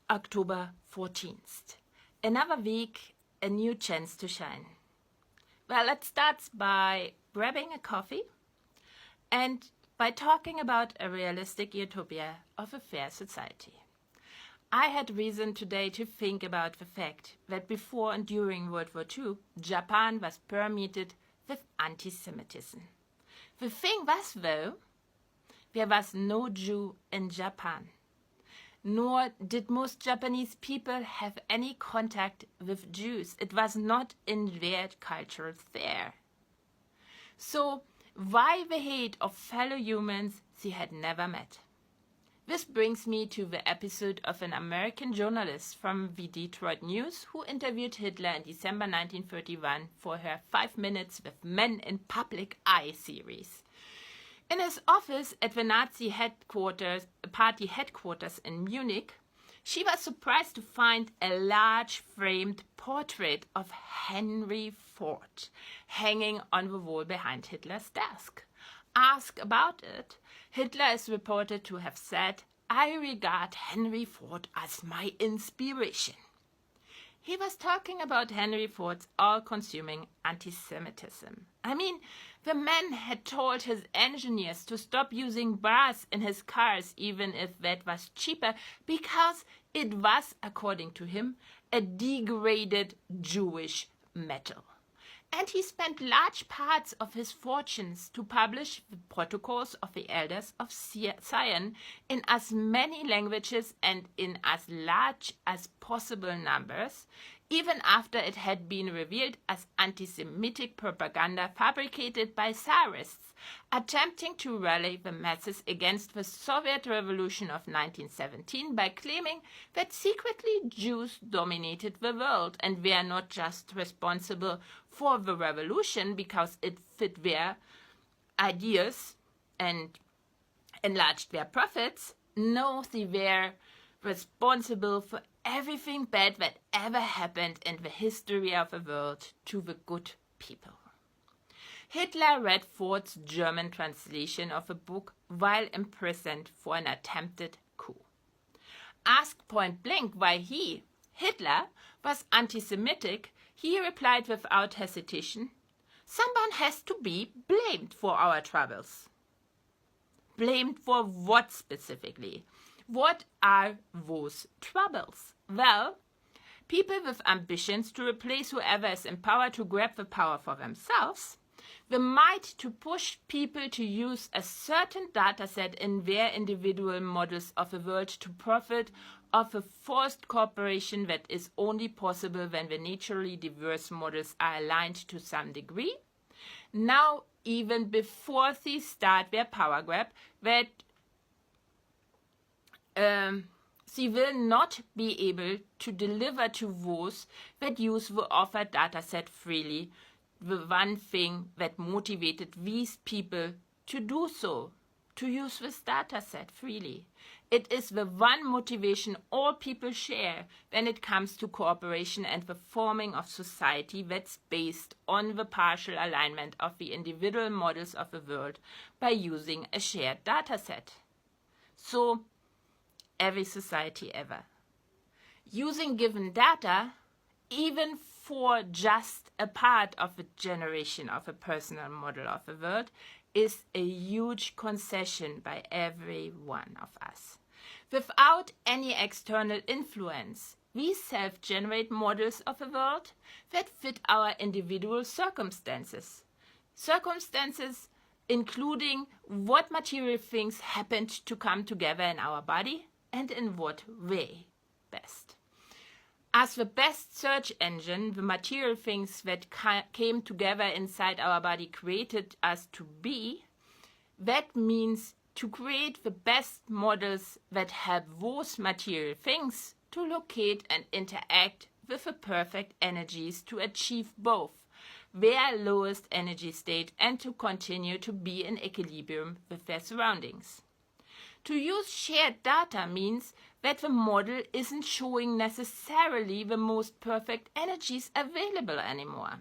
October 14th. Another week, a new chance to shine. Well, let's start by grabbing a coffee and by talking about a realistic utopia of a fair society. I had reason today to think about the fact that before and during World War II, Japan was permeated with anti-Semitism. The thing was, though, there was no Jew in Japan. Nor did most Japanese people have any contact with Jews. It was not in their culture there. So why the hate of fellow humans they had never met? This brings me to the episode of an American journalist from the Detroit News who interviewed Hitler in December 1931 for her 5 Minutes with Men in Public Eye series. In his office at the Nazi party headquarters in Munich, she was surprised to find a large framed portrait of Henry Ford hanging on the wall behind Hitler's desk. Asked about it, Hitler is reported to have said, "I regard Henry Ford as my inspiration." He was talking about Henry Ford's all-consuming anti-Semitism. I mean, the man had told his engineers to stop using brass in his cars even if that was cheaper because it was, according to him, a degraded Jewish metal. And he spent large parts of his fortunes to publish the protocols of the elders of Zion in as many languages and in as large as possible numbers, even after it had been revealed as anti-Semitic propaganda fabricated by Tsarists, attempting to rally the masses against the Soviet Revolution of 1917 by claiming that secretly Jews dominated the world and were not just responsible for the revolution because it fit their ideas and enlarged their profits. No, they were responsible for everything bad that ever happened in the history of the world to the good people. Hitler read Ford's German translation of a book while imprisoned for an attempted coup. Asked point blank why he, Hitler, was anti-Semitic, he replied without hesitation, "Someone has to be blamed for our troubles." Blamed for what specifically? What are those troubles? Well, people with ambitions to replace whoever is in power to grab the power for themselves, the might to push people to use a certain data set in their individual models of the world to profit of a forced cooperation that is only possible when the naturally diverse models are aligned to some degree. Now, even before they start their power grab, that they will not be able to deliver to those that use the offered dataset freely, the one thing that motivated these people to do so, to use this dataset freely. It is the one motivation all people share when it comes to cooperation and the forming of society that's based on the partial alignment of the individual models of the world by using a shared dataset. So, every society ever. Using given data, even for just a part of a generation of a personal model of the world, is a huge concession by every one of us. Without any external influence, we self-generate models of the world that fit our individual circumstances. Circumstances including what material things happened to come together in our body and in what way best. As the best search engine, the material things that came together inside our body created us to be, that means to create the best models that help those material things to locate and interact with the perfect energies to achieve both their lowest energy state and to continue to be in equilibrium with their surroundings. To use shared data means that the model isn't showing necessarily the most perfect energies available anymore.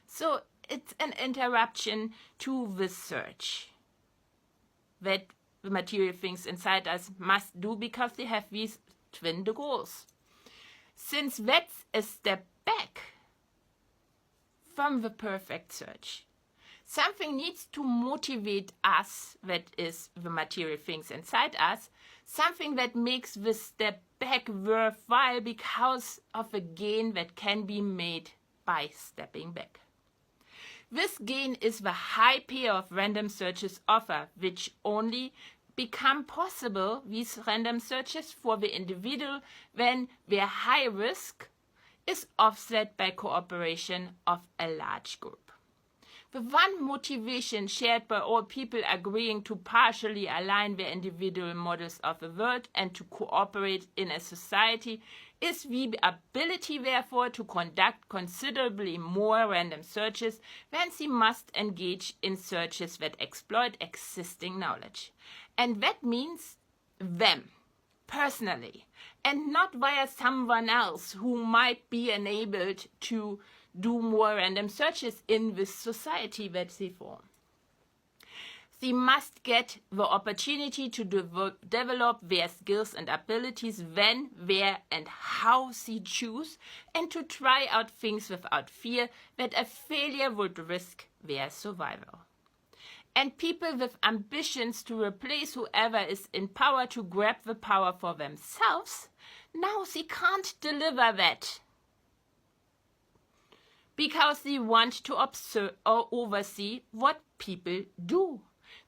So it's an interruption to the search that the material things inside us must do because they have these twin the goals. Since that's a step back from the perfect search. Something needs to motivate us, that is the material things inside us, something that makes the step back worthwhile because of a gain that can be made by stepping back. This gain is the high payoff random searches offer, which only become possible, these random searches, for the individual when their high risk is offset by cooperation of a large group. The one motivation shared by all people agreeing to partially align their individual models of the world and to cooperate in a society is the ability, therefore, to conduct considerably more random searches when they must engage in searches that exploit existing knowledge. And that means them, personally, and not via someone else who might be enabled to do more random searches in this society that they form. They must get the opportunity to develop their skills and abilities when, where, and how they choose, and to try out things without fear that a failure would risk their survival. And people with ambitions to replace whoever is in power to grab the power for themselves, now they can't deliver that, because they want to observe or oversee what people do.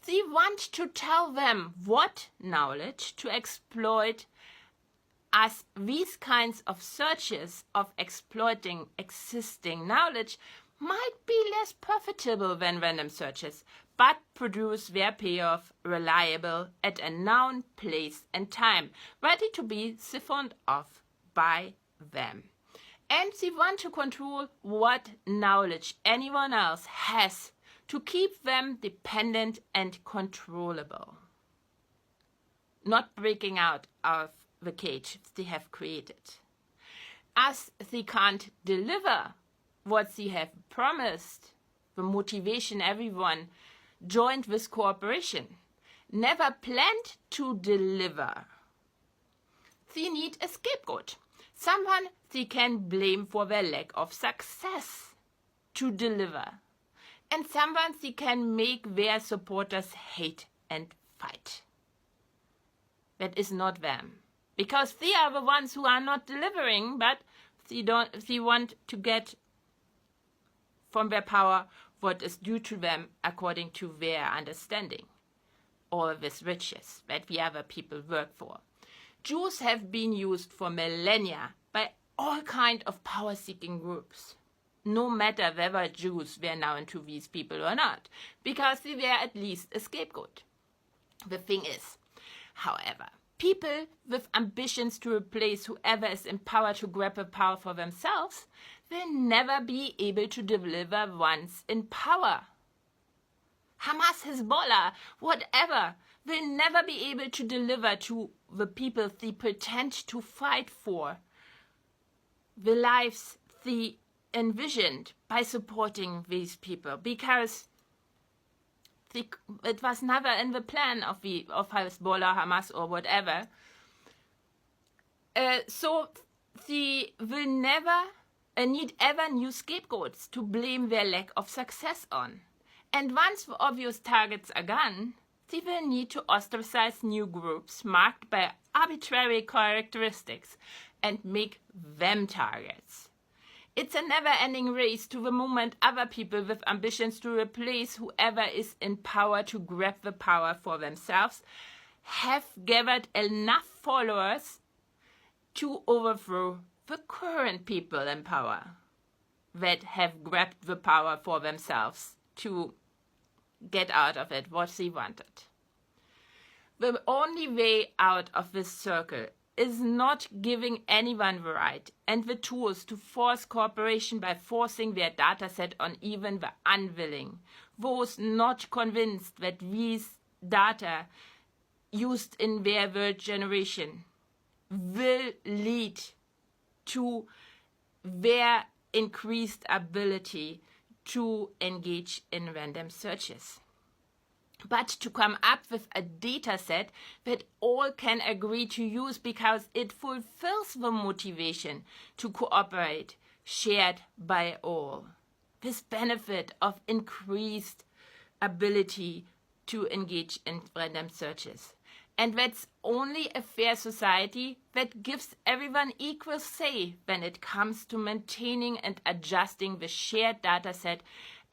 They want to tell them what knowledge to exploit, as these kinds of searches of exploiting existing knowledge might be less profitable than random searches, but produce their payoff reliable at a known place and time, ready to be siphoned off by them. And they want to control what knowledge anyone else has to keep them dependent and controllable, not breaking out of the cage they have created. As they can't deliver what they have promised, the motivation everyone joined with cooperation, never planned to deliver, they need a scapegoat. Someone they can blame for their lack of success to deliver, and someone they can make their supporters hate and fight. That is not them, because they are the ones who are not delivering, but they want to get from their power what is due to them according to their understanding, all this riches that the other people work for. Jews have been used for millennia by all kinds of power-seeking groups, no matter whether Jews were known to these people or not, because they were at least a scapegoat. The thing is, however, people with ambitions to replace whoever is in power to grab the power for themselves will never be able to deliver once in power. Hamas, Hezbollah, whatever, will never be able to deliver to the people they pretend to fight for, the lives they envisioned by supporting these people, because it was never in the plan of Hezbollah, Hamas, or whatever. So they will never need ever new scapegoats to blame their lack of success on. And once the obvious targets are gone, they will need to ostracize new groups marked by arbitrary characteristics and make them targets. It's a never-ending race to the moment other people with ambitions to replace whoever is in power to grab the power for themselves have gathered enough followers to overthrow the current people in power that have grabbed the power for themselves to get out of it what they wanted. The only way out of this circle is not giving anyone the right and the tools to force cooperation by forcing their dataset on even the unwilling, those not convinced that these data used in their world generation will lead to their increased ability to engage in random searches. but to come up with a data set that all can agree to use because it fulfills the motivation to cooperate shared by all. This benefit of increased ability to engage in random searches. And that's only a fair society that gives everyone equal say when it comes to maintaining and adjusting the shared data set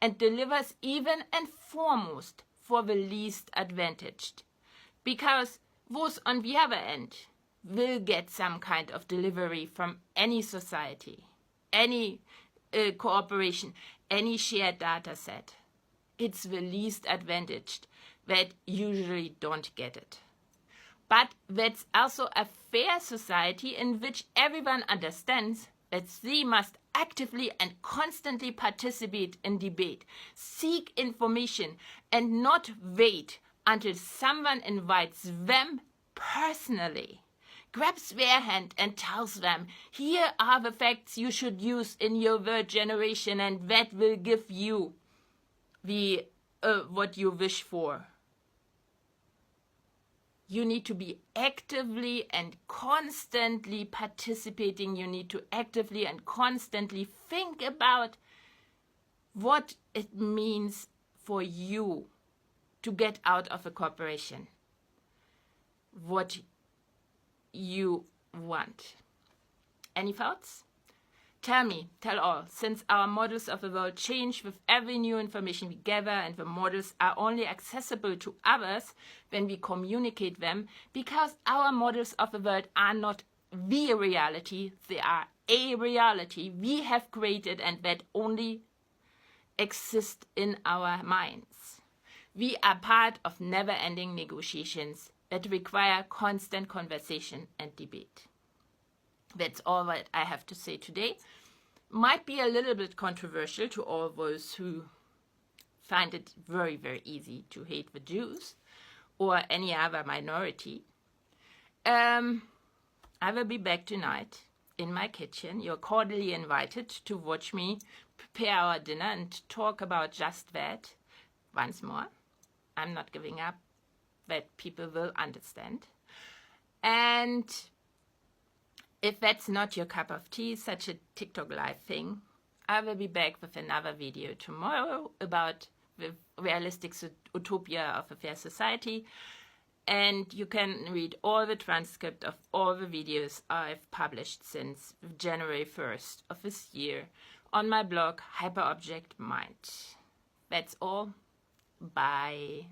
and delivers even and foremost for the least advantaged. Because those on the other end will get some kind of delivery from any society, any cooperation, any shared data set. It's the least advantaged that usually don't get it. But that's also a fair society in which everyone understands that they must actively and constantly participate in debate, seek information, and not wait until someone invites them personally, grabs their hand and tells them, here are the facts you should use in your word generation and that will give you the what you wish for. You need to be actively and constantly participating. You need to actively and constantly think about what it means for you to get out of a corporation, what you want. Any thoughts? Tell me, tell all, since our models of the world change with every new information we gather and the models are only accessible to others when we communicate them, because our models of the world are not the reality, they are a reality we have created and that only exists in our minds. We are part of never-ending negotiations that require constant conversation and debate. That's all that I have to say today. Might be a little bit controversial to all those who find it very, very easy to hate the Jews or any other minority. I will be back tonight in my kitchen. You're cordially invited to watch me prepare our dinner and talk about just that once more. I'm not giving up, that people will understand. And if that's not your cup of tea, such a TikTok live thing, I will be back with another video tomorrow about the realistic utopia of a fair society. And you can read all the transcript of all the videos I've published since January 1st of this year on my blog, Hyperobject Mind. That's all. Bye.